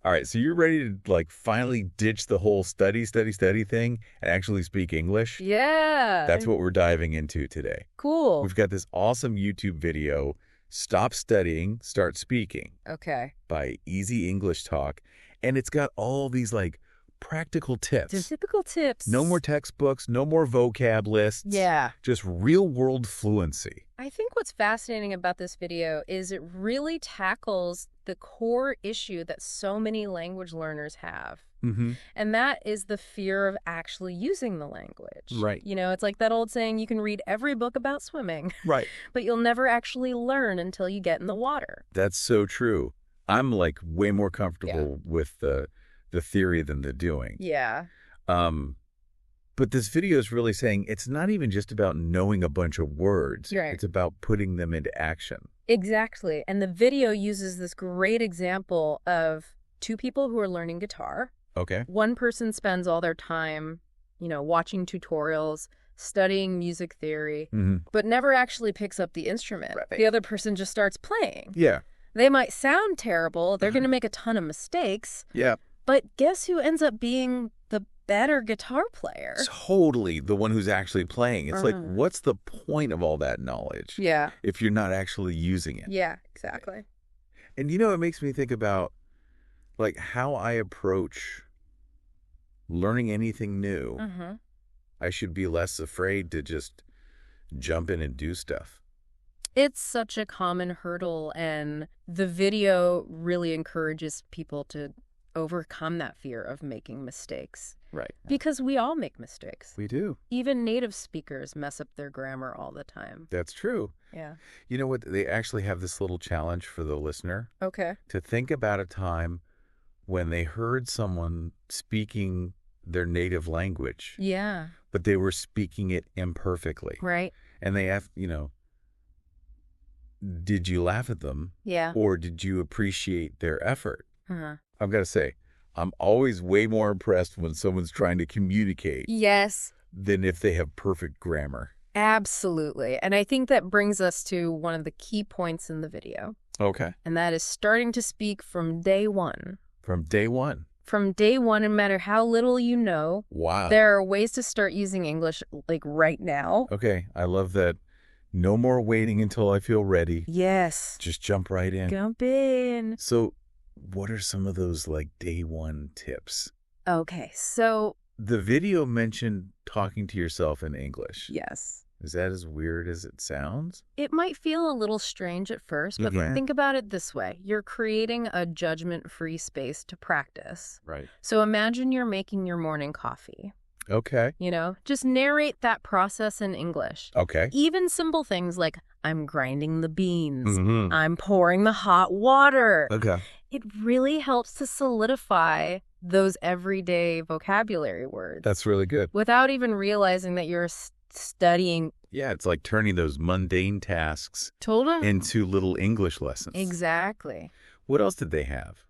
All right, so you're ready to like finally ditch the whole study thing and actually speak English? Yeah. That's what we're diving into today. Cool. We've got this awesome YouTube video, Stop Studying, Start Speaking, Okay. by Easy English Talk. And it's got all these like practical tips. Typical tips. No more textbooks, no more vocab lists. Yeah. Just real world fluency. I think what's fascinating about this video is it really tackles the core issue that so many language learners have. Mm-hmm. And that is the fear of actually using the language. Right. You know, it's like that old saying, you can read every book about swimming, Right. but you'll never actually learn until you get in the water. That's so true. I'm like way more comfortable with the theory than the doing. Yeah. But this video is really saying it's not even just about knowing a bunch of words. Right. It's about putting them into action. Exactly. And the video uses this great example of two people who are learning guitar. Okay. One person spends all their time, you know, watching tutorials, studying music theory, but never actually picks up the instrument. Right. The other person just starts playing. Yeah. They might sound terrible. They're going to make a ton of mistakes. Yeah. But guess who ends up being the better guitar player? Totally. The one who's actually playing. It's like, what's the point of all that knowledge? Yeah. If you're not actually using it. Yeah, exactly. And you know, it makes me think about like how I approach learning anything new. I should be less afraid to just jump in and do stuff. It's such a common hurdle, and the video really encourages people to overcome that fear of making mistakes. Right. Because we all make mistakes. We do. Even native speakers mess up their grammar all the time. That's true. Yeah. You know what? They actually have this little challenge for the listener Okay. to think about a time when they heard someone speaking their native language, Yeah. but they were speaking it imperfectly. Right. And they have, you know, did you laugh at them? Yeah. Or did you appreciate their effort? Uh-huh. I've got to say, I'm always way more impressed when someone's trying to communicate Yes. than if they have perfect grammar. Absolutely. And I think that brings us to one of the key points in the video. Okay. And that is starting to speak from day one. From day one. From day one, no matter how little you know, Wow. there are ways to start using English like right now. Okay. I love that. No more waiting until I feel ready. Yes. Just jump right in. Jump in. So what are some of those like day one tips? Okay, so The video mentioned talking to yourself in English. yes. Is that as weird as it sounds? It might feel a little strange at first, but Okay. think about it this way. You're creating a judgment-free space to practice. Right. So imagine you're making your morning coffee. Okay. You know, just narrate that process in English. Okay. Even simple things like, I'm grinding the beans, Mm-hmm. I'm pouring the hot water. Okay. It really helps to solidify those everyday vocabulary words That's really good. without even realizing that you're studying. Yeah, it's like turning those mundane tasks Totally. into little English lessons. Exactly. What else did they have?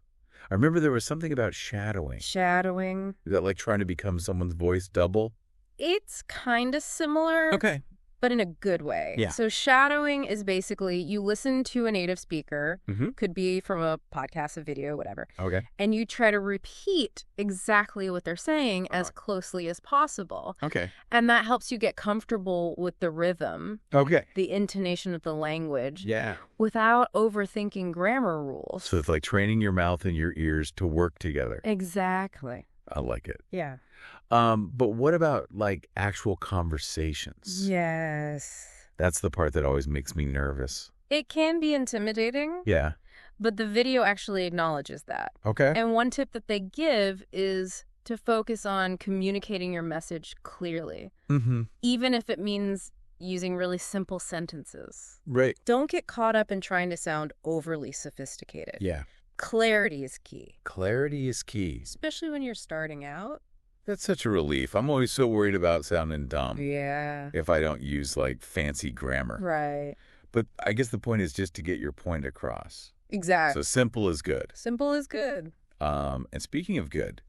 I remember there was something about shadowing. Shadowing. Is that like trying to become someone's voice double? It's kind of similar, Okay. but in a good way. Yeah. So shadowing is basically you listen to a native speaker, Mm-hmm. could be from a podcast, a video, whatever, Okay. and you try to repeat exactly what they're saying as closely as possible. Okay. And that helps you get comfortable with the rhythm, Okay. the intonation of the language, Yeah. without overthinking grammar rules. So it's like training your mouth and your ears to work together. Exactly. I like it. Yeah. But what about like actual conversations? Yes. That's the part that always makes me nervous. It can be intimidating, Yeah. but the video actually acknowledges that. Okay. And one tip that they give is to focus on communicating your message clearly, Mm-hmm. even if it means using really simple sentences. Right. Don't get caught up in trying to sound overly sophisticated. Yeah. Clarity is key, Clarity is key. especially when you're starting out. That's such a relief. I'm always so worried about sounding dumb Yeah. if I don't use like fancy grammar. Right. But I guess the point is just to get your point across. Exactly. So simple is good. Simple is good. And speaking of good,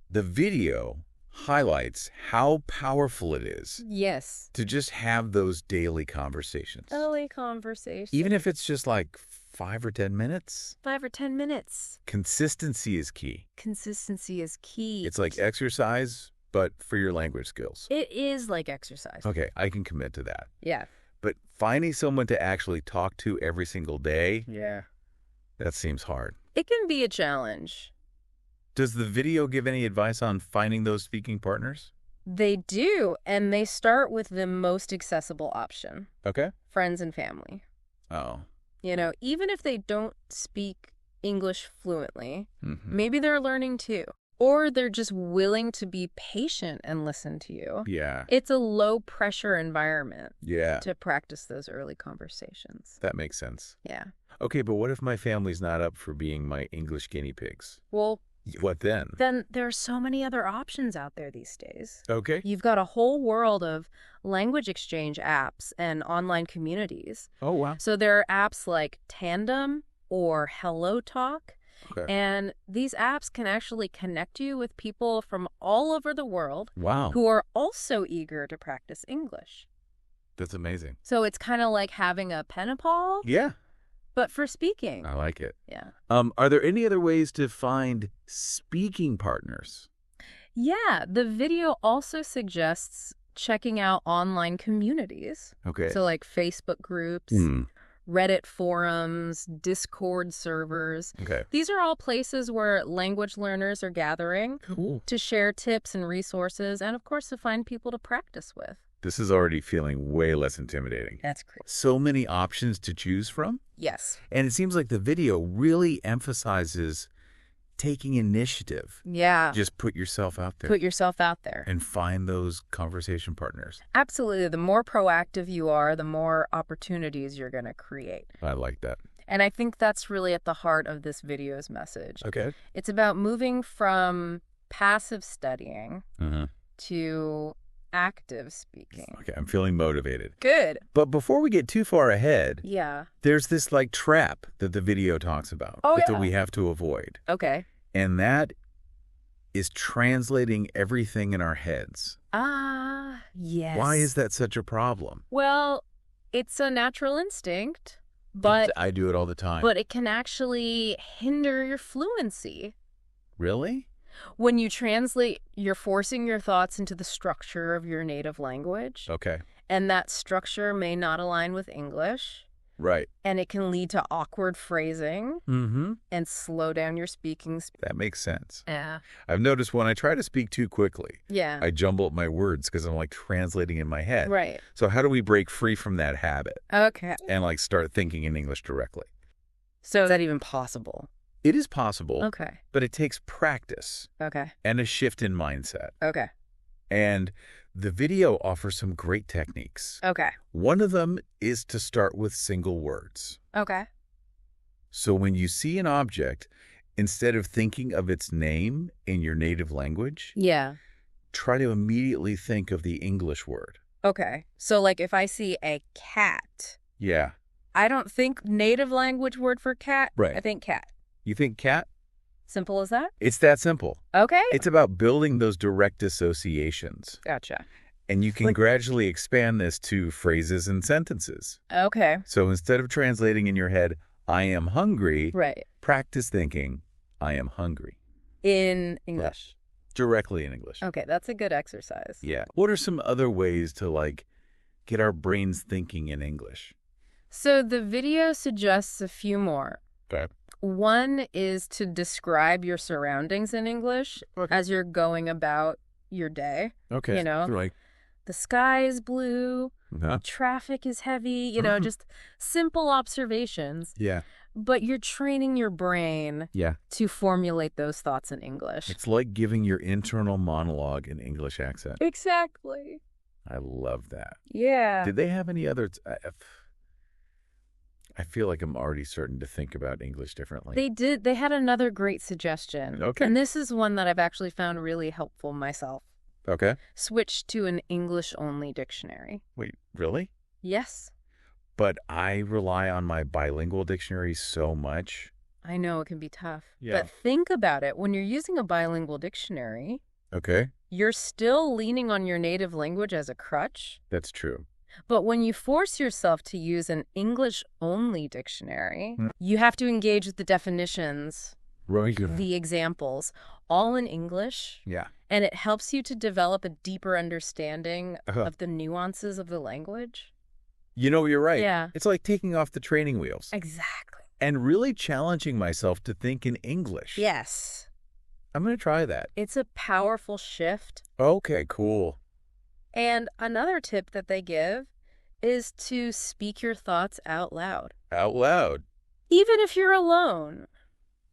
the video highlights how powerful it is Yes. to just have those daily conversations. Daily conversation. Even if it's just like 5 or 10 minutes. 5 or 10 minutes. Consistency is key. Consistency is key. It's like exercise, but for your language skills. It is like exercise. Okay, I can commit to that. Yeah. But finding someone to actually talk to every single day, Yeah. that seems hard. It can be a challenge. Does the video give any advice on finding those speaking partners? They do, and they start with the most accessible option. Okay. Friends and family. Oh. You know, even if they don't speak English fluently, Mm-hmm. maybe they're learning too. Or they're just willing to be patient and listen to you. Yeah. It's a low-pressure environment Yeah. to practice those early conversations. That makes sense. Yeah. Okay, but what if my family's not up for being my English guinea pigs? Well, What then? then there are so many other options out there these days. Okay. You've got a whole world of language exchange apps and online communities. Oh, wow. So there are apps like Tandem or HelloTalk. Okay. And these apps can actually connect you with people from all over the world Wow. who are also eager to practice English. That's amazing. So it's kind of like having a pen pal, Yeah. but for speaking. I like it. Yeah. Are there any other ways to find speaking partners? Yeah. The video also suggests checking out online communities. Okay. So like Facebook groups, Reddit forums, Discord servers. Okay. These are all places where language learners are gathering Cool. to share tips and resources, and of course to find people to practice with. This is already feeling way less intimidating. That's great. So many options to choose from. Yes. And it seems like the video really emphasizes taking initiative. Yeah. Just put yourself out there Put yourself out there. and find those conversation partners. Absolutely. The more proactive you are, the more opportunities you're going to create. I like that. And I think that's really at the heart of this video's message. Okay. It's about moving from passive studying Uh-huh. to active speaking. Okay, I'm feeling motivated. Good. But before we get too far ahead, Yeah. there's this like trap that the video talks about Oh, that yeah. we have to avoid. Okay. And that is translating everything in our heads. Ah, yes. Why is that such a problem? Well, it's a natural instinct, but I do it all the time. it can actually hinder your fluency. Really? When you translate, you're forcing your thoughts into the structure of your native language, Okay. and that structure may not align with English, Right. and it can lead to awkward phrasing Mm-hmm. and slow down your speaking. That makes sense. Yeah. I've noticed when I try to speak too quickly, Yeah. I jumble up my words because I'm like translating in my head. Right. So how do we break free from that habit Okay. and like start thinking in English directly? So is that even possible? It is possible, Okay. but it takes practice Okay. and a shift in mindset. Okay. And the video offers some great techniques. Okay. One of them is to start with single words. Okay. So when you see an object, instead of thinking of its name in your native language, Yeah. try to immediately think of the English word. Okay. So like if I see a cat, Yeah. I don't think native language word for cat. Right. I think cat. You think cat? Simple as that? It's that simple. Okay. It's about building those direct associations. Gotcha. And you can gradually expand this to phrases and sentences. Okay. So instead of translating in your head, I am hungry, Right. practice thinking, I am hungry. In English. Directly in English. Okay, that's a good exercise. Yeah. What are some other ways to like get our brains thinking in English? So the video suggests a few more. Okay. One is to describe your surroundings in English as you're going about your day. Okay. You know, Like, the sky is blue, traffic is heavy, just simple observations. Yeah. But you're training your brain Yeah. to formulate those thoughts in English. It's like giving your internal monologue an English accent. Exactly. I love that. Yeah. Did they have any other... I feel like I'm already starting to think about English differently. They did. They had another great suggestion. Okay. And this is one that I've actually found really helpful myself. Okay. Switch to an English-only dictionary. Wait, really? Yes. But I rely on my bilingual dictionary so much. I know it can be tough. Yeah. But think about it. When you're using a bilingual dictionary, Okay. you're still leaning on your native language as a crutch. That's true. But when you force yourself to use an English-only dictionary, you have to engage with the definitions, Right. the examples, all in English. Yeah. And it helps you to develop a deeper understanding Uh-huh. of the nuances of the language. You know, you're right. Yeah. It's like taking off the training wheels. Exactly. And really challenging myself to think in English. Yes. I'm going to try that. It's a powerful shift. Okay, cool. And another tip that they give is to speak your thoughts out loud. Out loud. Even if you're alone.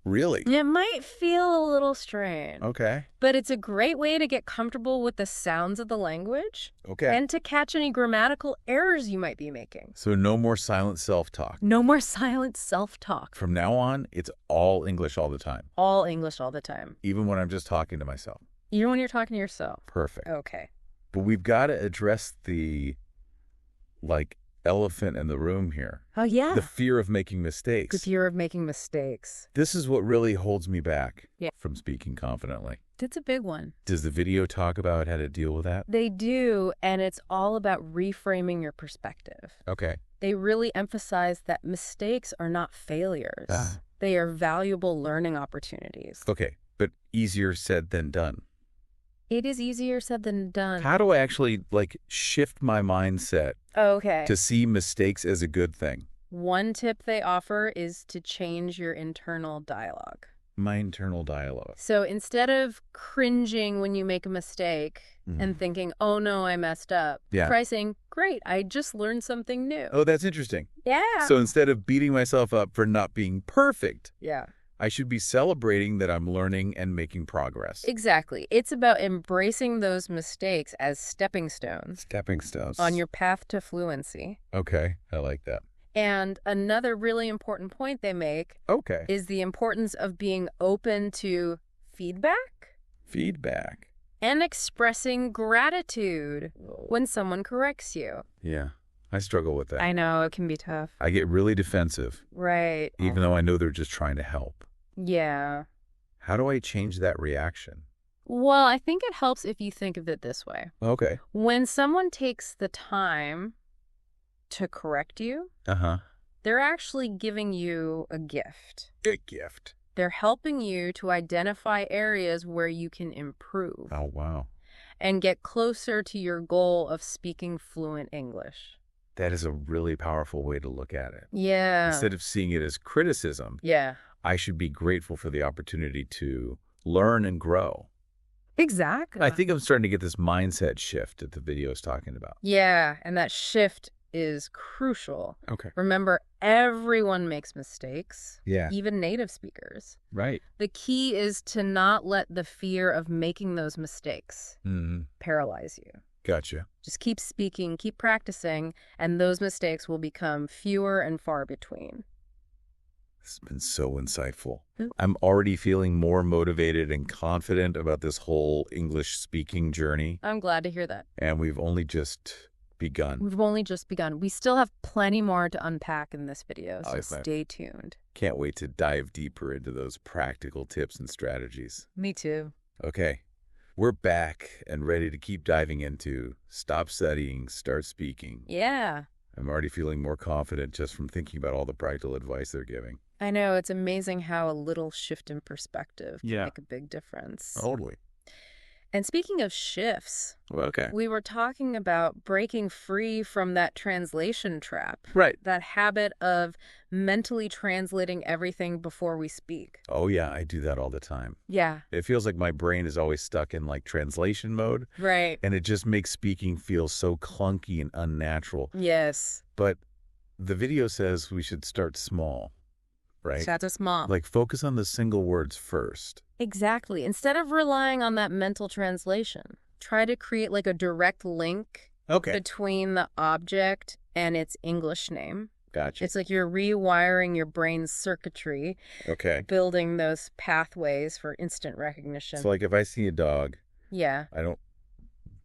Really? It might feel a little strange. Okay. But it's a great way to get comfortable with the sounds of the language. Okay. And to catch any grammatical errors you might be making. So no more silent self-talk. No more silent self-talk. From now on, it's all English all the time. All English all the time. Even when I'm just talking to myself. Even when you're talking to yourself. Perfect. Okay. But we've got to address the, elephant in the room here. Oh, yeah. The fear of making mistakes. The fear of making mistakes. This is what really holds me back Yeah. from speaking confidently. That's a big one. Does the video talk about how to deal with that? They do, and it's all about reframing your perspective. Okay. They really emphasize that mistakes are not failures. They are valuable learning opportunities. Okay. But easier said than done. It is easier said than done. How do I actually, shift my mindset Okay. to see mistakes as a good thing? One tip they offer is to change your internal dialogue. My internal dialogue. So instead of cringing when you make a mistake and thinking, oh no, I messed up, Yeah. try saying, great, I just learned something new. Oh, that's interesting. Yeah. So instead of beating myself up for not being perfect, Yeah. I should be celebrating that I'm learning and making progress. Exactly. It's about embracing those mistakes as stepping stones Stepping stones. on your path to fluency. Okay, I like that. And another really important point they make Okay. is the importance of being open to feedback Feedback. and expressing gratitude when someone corrects you. Yeah, I struggle with that. I know, it can be tough. I get really defensive, Right. even though I know they're just trying to help. Yeah. How do I change that reaction? Well, I think it helps if you think of it this way. Okay. When someone takes the time to correct you, Uh-huh. they're actually giving you a gift. Good gift. They're helping you to identify areas where you can improve Oh, wow. and get closer to your goal of speaking fluent English. That is a really powerful way to look at it. Yeah. Instead of seeing it as criticism, Yeah. I should be grateful for the opportunity to learn and grow. Exactly. I think I'm starting to get this mindset shift that the video is talking about. Yeah, and that shift is crucial. Okay. Remember, everyone makes mistakes, Yeah. even native speakers. Right. The key is to not let the fear of making those mistakes Mm-hmm. paralyze you. Gotcha. Just keep speaking, keep practicing, and those mistakes will become fewer and far between. This has been so insightful. Mm. I'm already feeling more motivated and confident about this whole English speaking journey, I'm glad to hear that. and we've only just begun. We've only just begun. We still have plenty more to unpack in this video, so Okay. stay tuned. Can't wait to dive deeper into those practical tips and strategies. Me too. Okay, we're back and ready to keep diving into Stop Studying, Start Speaking. Yeah. I'm already feeling more confident just from thinking about all the practical advice they're giving. I know, it's amazing how a little shift in perspective can Yeah. make a big difference. Totally. And speaking of shifts, Well, okay. we were talking about breaking free from that translation trap, Right. that habit of mentally translating everything before we speak. Oh, yeah, I do that all the time. Yeah, It feels like my brain is always stuck in translation mode, right. and it just makes speaking feel so clunky and unnatural. Yes. But the video says we should start small, right? Start small. Focus on the single words first. Exactly. Instead of relying on that mental translation, try to create a direct link Okay. between the object and its English name. Gotcha. It's like you're rewiring your brain's circuitry, Okay. building those pathways for instant recognition. So, if I see a dog, Yeah. I don't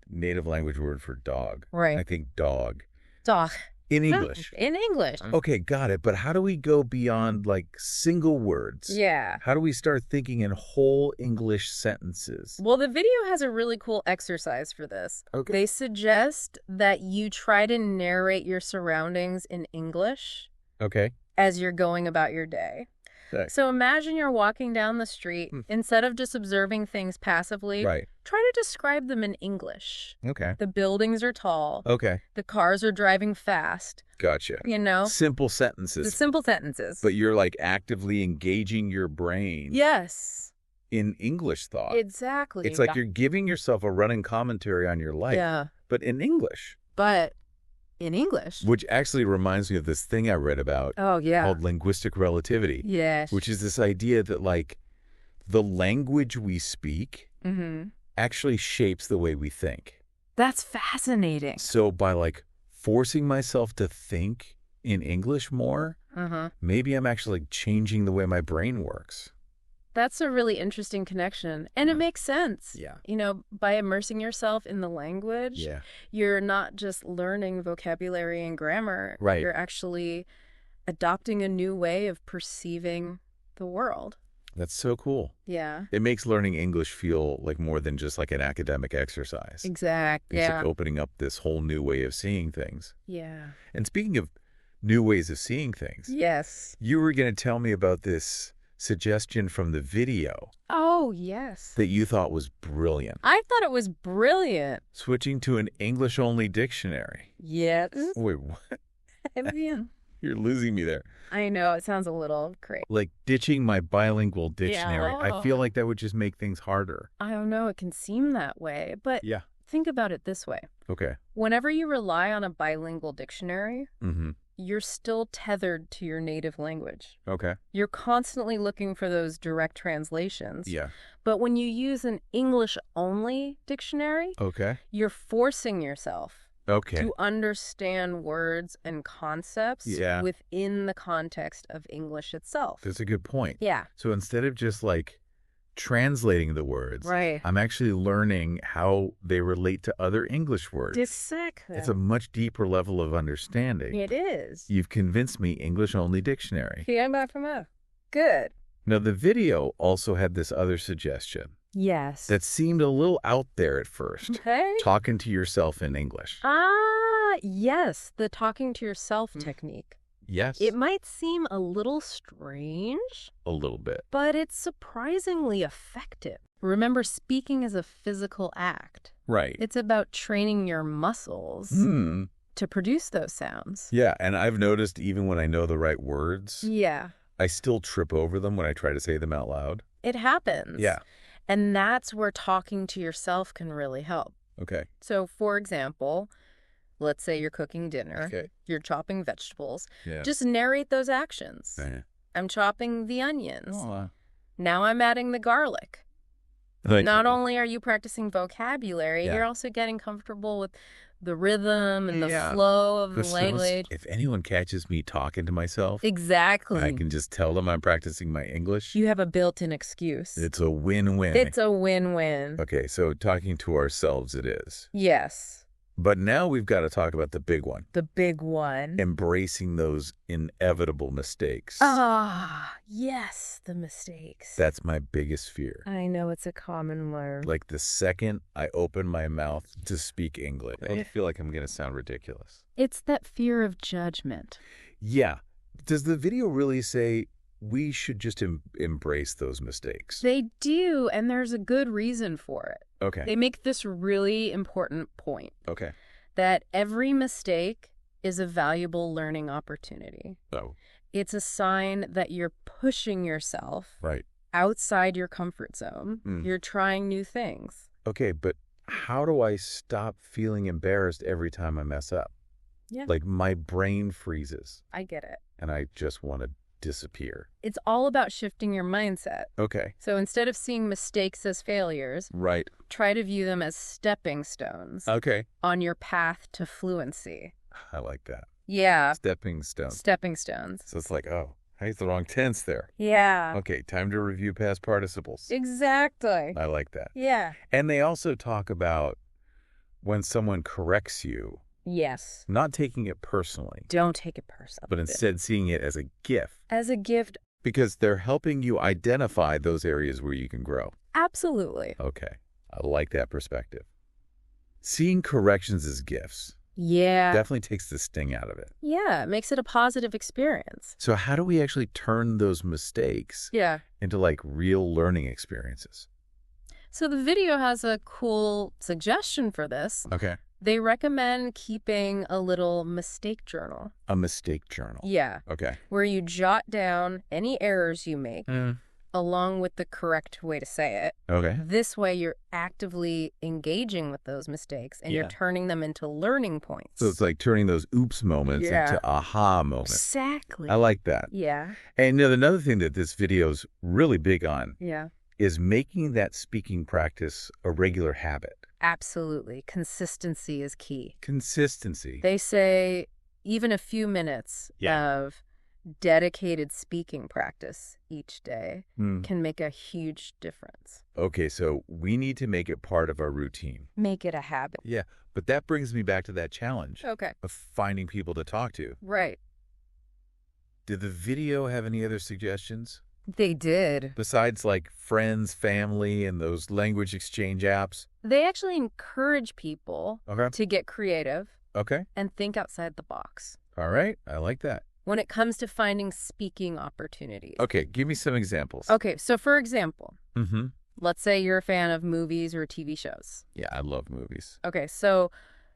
native language word for dog. Right. I think dog. Dog. In English? In English. Okay, got it. But how do we go beyond, like, single words? Yeah. How do we start thinking in whole English sentences? Well, the video has a really cool exercise for this. Okay. They suggest that you try to narrate your surroundings in English Okay. as you're going about your day. Okay. So imagine you're walking down the street. Instead of just observing things passively, Right. try to describe them in English. Okay. The buildings are tall. Okay. The cars are driving fast. Gotcha. You know? Simple The sentences. simple sentences. But you're, like, actively engaging your brain Yes. in English thought. Exactly. It's like you're giving yourself a running commentary on your life. Yeah. But in English. But in English. Which actually reminds me of this thing I read about Oh, yeah. called linguistic relativity. Yes. Which is this idea that, like, the language we speak actually shapes the way we think. That's fascinating. So by, like, forcing myself to think in English more, maybe I'm actually changing the way my brain works. That's a really interesting connection. And it makes sense. Yeah. You know, by immersing yourself in the language, you're not just learning vocabulary and grammar. Right. You're actually adopting a new way of perceiving the world. That's so cool. Yeah. It makes learning English feel like more than just like an academic exercise. Exactly. It's Yeah. like opening up this whole new way of seeing things. Yeah. And speaking of new ways of seeing things, Yes. you were going to tell me about this suggestion from the video Oh, yes. that you thought was brilliant. I thought it was brilliant. Switching to an English-only dictionary. Yes. Wait, what? Yeah. You're losing me there. I know. It sounds a little crazy. Like ditching my bilingual dictionary. Yeah. I feel like that would just make things harder. I don't know. It can seem that way. But Yeah. think about it this way. Okay. Whenever you rely on a bilingual dictionary, Mm-hmm. you're still tethered to your native language. Okay. You're constantly looking for those direct translations. Yeah. But when you use an English-only dictionary, Okay. you're forcing yourself Okay. to understand words and concepts Yeah. within the context of English itself. That's a good point. Yeah. So instead of just like translating the words, Right. I'm actually learning how they relate to other English words. Exactly. It's a much deeper level of understanding. It is. You've convinced me English-only dictionary. Yeah, back from that. Good. Now, the video also had this other suggestion Yes. that seemed a little out there at first. Okay. Talking to yourself in English. Yes. The talking to yourself technique. Yes. It might seem a little strange, A little bit. but it's surprisingly effective. Remember, speaking is a physical act. Right. It's about training your muscles to produce those sounds. Yeah, and I've noticed even when I know the right words, Yeah. I still trip over them when I try to say them out loud. It happens. Yeah. And that's where talking to yourself can really help. Okay. So, for example, let's say you're cooking dinner. Okay. You're chopping vegetables. Yeah. Just narrate those actions. Yeah. I'm chopping the onions. Oh, Now I'm adding the garlic. Not only are you practicing vocabulary, Yeah. you're also getting comfortable with the rhythm and the Yeah. flow of the Because language. if anyone catches me talking to myself, Exactly. I can just tell them I'm practicing my English. You have a built-in excuse. It's a win-win. It's a win-win. Okay, so talking to ourselves it is. Yes. But now we've got to talk about the big one. The big one. Embracing those inevitable mistakes. Yes, the mistakes. That's my biggest fear. I know it's a common word. Like the second I open my mouth to speak English, I feel like I'm going to sound ridiculous. It's that fear of judgment. Yeah. Does the video really say we should just embrace those mistakes? They do, and there's a good reason for it. Okay. They make this really important point. Okay. That every mistake is a valuable learning opportunity. Oh, It's a sign that you're pushing yourself right. outside your comfort zone. You're trying new things. Okay, but how do I stop feeling embarrassed every time I mess up? Yeah. Like my brain freezes I get it. and I just want to disappear. It's all about shifting your mindset. Okay. So instead of seeing mistakes as failures, Right. try to view them as stepping stones Okay. on your path to fluency. I like that. Yeah. Stepping stone. Stepping stones. So it's like, oh, I used the wrong tense there. Yeah. Okay, time to review past participles. Exactly. I like that. Yeah. And they also talk about when someone corrects you Yes. Not taking it personally, Don't take it personally. but instead seeing it as a gift. As a gift. Because they're helping you identify those areas where you can grow. Absolutely. Okay. I like that perspective. Seeing corrections as gifts Yeah. definitely takes the sting out of it. Yeah, it makes it a positive experience. So how do we actually turn those mistakes into like real learning experiences? So the video has a cool suggestion for this. Okay. They recommend keeping a little mistake journal. A mistake journal. Yeah. Okay. Where you jot down any errors you make along with the correct way to say it. Okay. This way you're actively engaging with those mistakes and you're turning them into learning points. So it's like turning those oops moments into aha moments. Exactly. I like that. Yeah. And another thing that this video is really big on Yeah. is making that speaking practice a regular habit. Absolutely. Consistency is key. Consistency. They say even a few minutes of dedicated speaking practice each day can make a huge difference. Okay, so we need to make it part of our routine. Make it a habit. Yeah, but that brings me back to that challenge of finding people to talk to. Right. Did the video have any other suggestions? They did. Besides like friends, family, and those language exchange apps? They actually encourage people to get creative and think outside the box. All right. I like that. When it comes to finding speaking opportunities. Okay. Give me some examples. Okay. So for example, let's say you're a fan of movies or TV shows. Yeah, I love movies. Okay. So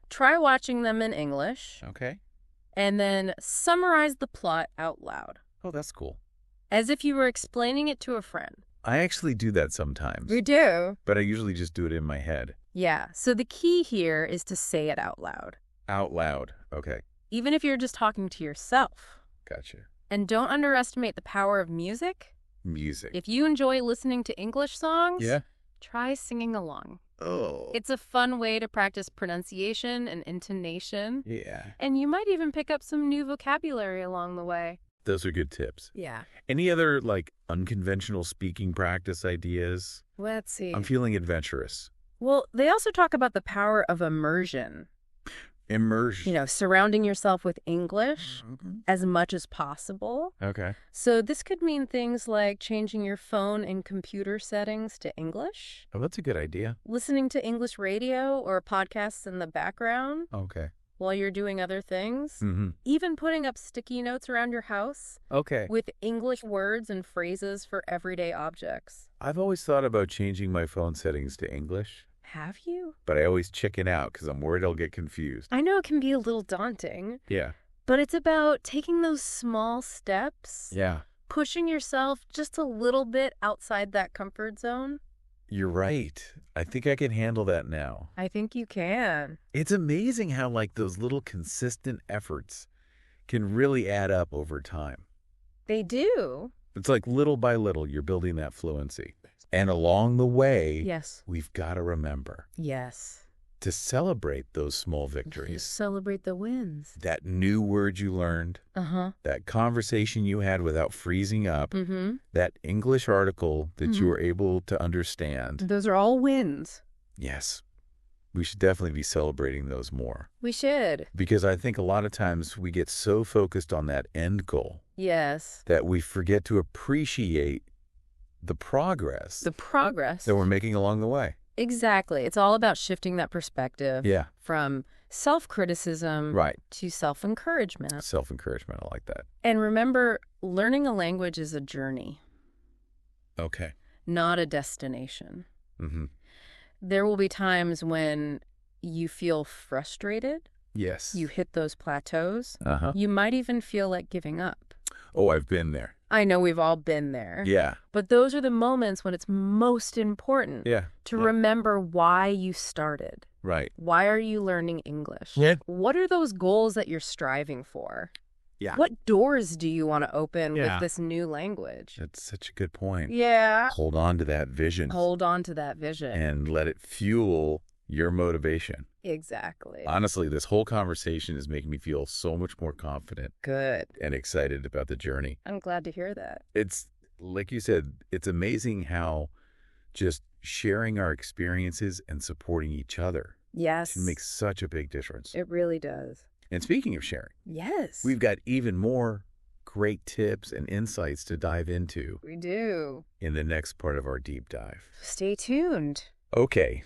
try watching them in English. Okay. And then summarize the plot out loud. Oh, that's cool. As if you were explaining it to a friend. I actually do that sometimes. You do? But I usually just do it in my head. Yeah. So the key here is to say it out loud. Out loud. Okay. Even if you're just talking to yourself. Gotcha. And don't underestimate the power of music. Music. If you enjoy listening to English songs, yeah, try singing along. Oh. It's a fun way to practice pronunciation and intonation. Yeah. And you might even pick up some new vocabulary along the way. Those are good tips. Yeah. Any other, like, unconventional speaking practice ideas? Let's see. I'm feeling adventurous. Well, they also talk about the power of immersion. Immersion. You know, surrounding yourself with English as much as possible. Okay. So this could mean things like changing your phone and computer settings to English. Oh, that's a good idea. Listening to English radio or podcasts in the background. Okay. While you're doing other things. Even putting up sticky notes around your house. Okay. With English words and phrases for everyday objects. I've always thought about changing my phone settings to English. Have you? But I always chicken out because I'm worried I'll get confused. I know it can be a little daunting. Yeah. But it's about taking those small steps. Yeah. Pushing yourself just a little bit outside that comfort zone. You're right. I think I can handle that now. I think you can. It's amazing how, like, those little consistent efforts can really add up over time. They do. It's like little by little, you're building that fluency. And along the way, we've got to remember to celebrate those small victories. Celebrate the wins. That new word you learned, that conversation you had without freezing up, that English article that you were able to understand. Those are all wins. Yes. We should definitely be celebrating those more. We should. Because I think a lot of times we get so focused on that end goal. Yes. That we forget to appreciate the progress. The progress. That we're making along the way. Exactly. It's all about shifting that perspective. Yeah. From self-criticism to self-encouragement. Self-encouragement. I like that. And remember, learning a language is a journey. Okay. Not a destination. There will be times when you feel frustrated. Yes. You hit those plateaus. You might even feel like giving up. Oh, I've been there. I know we've all been there. Yeah. But those are the moments when it's most important to remember why you started. Right. Why are you learning English? Yeah. What are those goals that you're striving for? Yeah. What doors do you want to open with this new language? That's such a good point. Yeah. Hold on to that vision. Hold on to that vision. And let it fuel your motivation. Exactly. Honestly, this whole conversation is making me feel so much more confident. Good. And excited about the journey. I'm glad to hear that. It's, like you said, it's amazing how just sharing our experiences and supporting each other Yes. It makes such a big difference. It really does. And speaking of sharing, Yes. we've got even more great tips and insights to dive into. We do. In the next part of our deep dive. Stay tuned. Okay.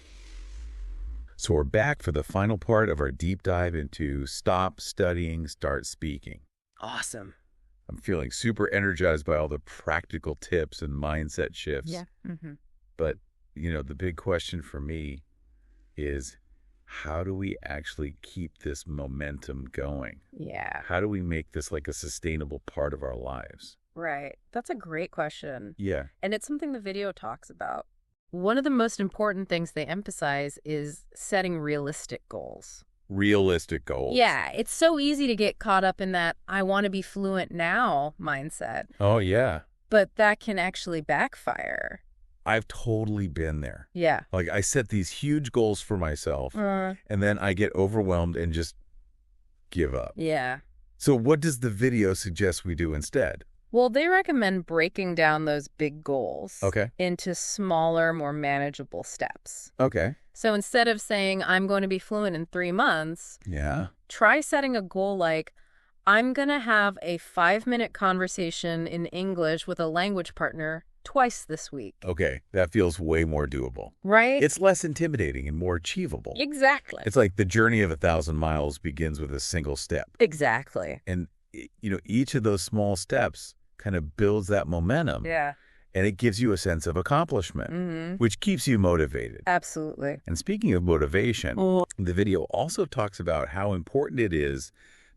So we're back for the final part of our deep dive into Stop Studying, Start Speaking. Awesome. I'm feeling super energized by all the practical tips and mindset shifts. Yeah. Mm-hmm. But, the big question for me is, how do we actually keep this momentum going? Yeah. How do we make this like a sustainable part of our lives? Right. That's a great question. Yeah. And it's something the video talks about. One of the most important things they emphasize is setting realistic goals. Realistic goals. Yeah. It's so easy to get caught up in that I want to be fluent now mindset. Oh, yeah. But that can actually backfire. I've totally been there. Yeah. Like I set these huge goals for myself and then I get overwhelmed and just give up. Yeah. So what does the video suggest we do instead? Well, they recommend breaking down those big goals into smaller, more manageable steps. Okay. So instead of saying, I'm going to be fluent in 3 months, try setting a goal like, I'm going to have a 5-minute conversation in English with a language partner twice this week. Okay, that feels way more doable. Right? It's less intimidating and more achievable. Exactly. It's like the journey of 1,000 miles begins with a single step. Exactly. And, each of those small steps kind of builds that momentum. Yeah. And it gives you a sense of accomplishment, which keeps you motivated. Absolutely. And speaking of motivation, the video also talks about how important it is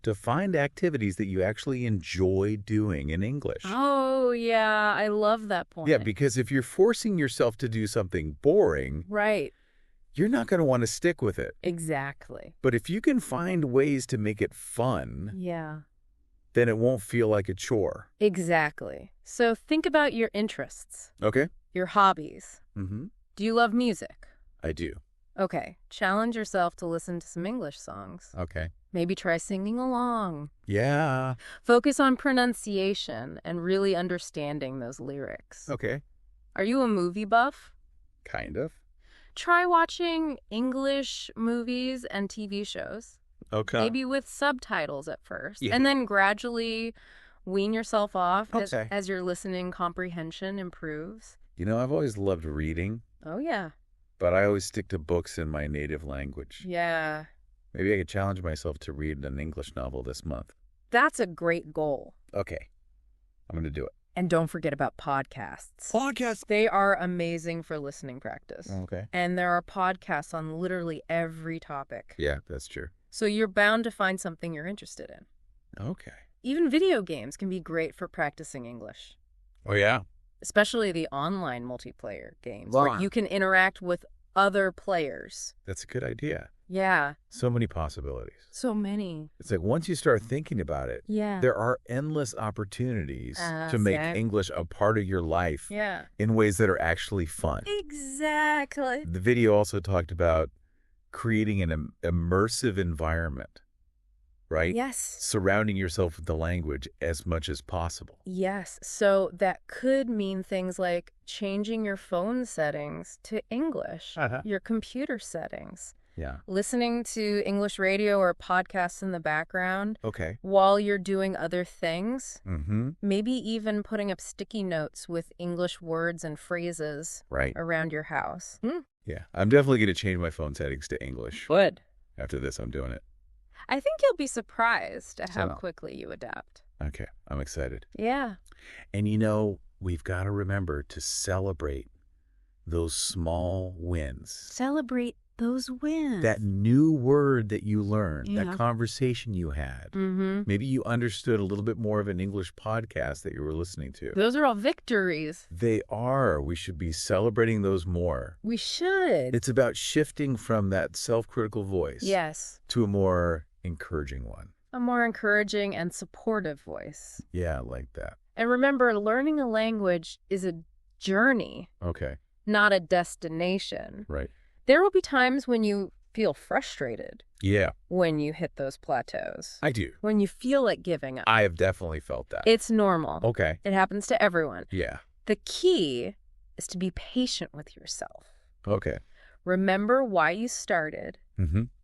to find activities that you actually enjoy doing in English. Oh, yeah. I love that point. Yeah, because if you're forcing yourself to do something boring, right, you're not going to want to stick with it. Exactly. But if you can find ways to make it fun, then it won't feel like a chore. Exactly. So think about your interests. Okay. Your hobbies. Mm-hmm. Do you love music? I do. Okay. Challenge yourself to listen to some English songs. Okay. Maybe try singing along. Yeah. Focus on pronunciation and really understanding those lyrics. Okay. Are you a movie buff? Kind of. Try watching English movies and TV shows. Okay. Maybe with subtitles at first. And then gradually wean yourself off as your listening comprehension improves. I've always loved reading. Oh, yeah. But I always stick to books in my native language. Yeah. Maybe I could challenge myself to read an English novel this month. That's a great goal. Okay. I'm going to do it. And don't forget about podcasts. Podcasts? They are amazing for listening practice. Okay. And there are podcasts on literally every topic. Yeah, that's true. So you're bound to find something you're interested in. Okay. Even video games can be great for practicing English. Oh, yeah? Especially the online multiplayer games where you can interact with other players. That's a good idea. Yeah. So many possibilities. So many. It's like once you start thinking about it, there are endless opportunities to make English a part of your life in ways that are actually fun. Exactly. The video also talked about creating an immersive environment, right? Yes. Surrounding yourself with the language as much as possible. Yes. So that could mean things like changing your phone settings to English, your computer settings. Yeah. Listening to English radio or podcasts in the background. Okay. While you're doing other things. Mm-hmm. Maybe even putting up sticky notes with English words and phrases around your house. Yeah. I'm definitely going to change my phone settings to English. Good. After this, I'm doing it. I think you'll be surprised at how quickly you adapt. Okay. I'm excited. Yeah. And we've got to remember to celebrate those small wins. Celebrate those wins. That new word that you learned, that conversation you had. Mm-hmm. Maybe you understood a little bit more of an English podcast that you were listening to. Those are all victories. They are. We should be celebrating those more. We should. It's about shifting from that self-critical voice to a more encouraging one. A more encouraging and supportive voice. Yeah, I like that. And remember, learning a language is a journey. Okay. Not a destination. Right. There will be times when you feel frustrated. Yeah. When you hit those plateaus. I do. When you feel like giving up. I have definitely felt that. It's normal. Okay. It happens to everyone. Yeah. The key is to be patient with yourself. Okay. Remember why you started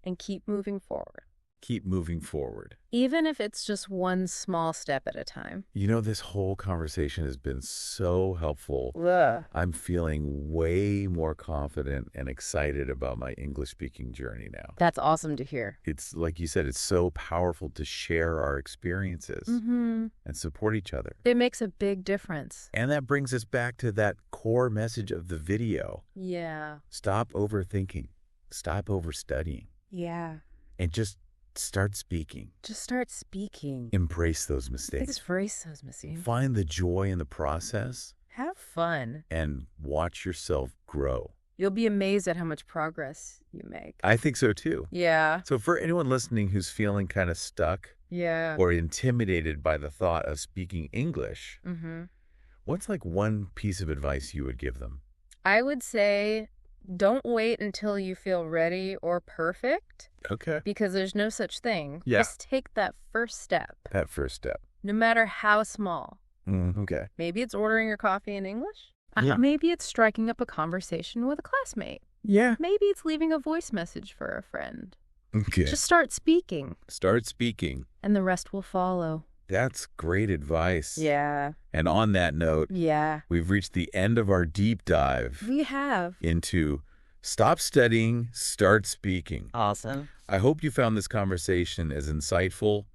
and keep moving forward. Keep moving forward. Even if it's just one small step at a time. You know, this whole conversation has been so helpful. Ugh. I'm feeling way more confident and excited about my English-speaking journey now. That's awesome to hear. It's, like you said, it's so powerful to share our experiences and support each other. It makes a big difference. And that brings us back to that core message of the video. Yeah. Stop overthinking. Stop overstudying. Yeah. And just start speaking. Just start speaking. Embrace those mistakes. Embrace those mistakes. Find the joy in the process. Have fun. And watch yourself grow. You'll be amazed at how much progress you make. I think so too. Yeah. So for anyone listening who's feeling kind of stuck or intimidated by the thought of speaking English, what's like one piece of advice you would give them? I would say don't wait until you feel ready or perfect. Okay. Because there's no such thing. Yeah. Just take that first step. That first step. No matter how small. Okay. Maybe it's ordering your coffee in English. Yeah. Maybe it's striking up a conversation with a classmate. Yeah. Maybe it's leaving a voice message for a friend. Okay. Just start speaking. Start speaking. And the rest will follow. That's great advice. Yeah. And on that note, we've reached the end of our deep dive. We have. Into stop studying, start speaking. Awesome. I hope you found this conversation as insightful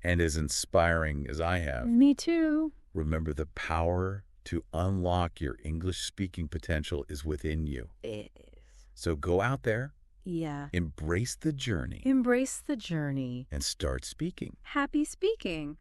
and as inspiring as I have. Me too. Remember, the power to unlock your English speaking potential is within you. It is. So go out there. Yeah. Embrace the journey. Embrace the journey. And start speaking. Happy speaking.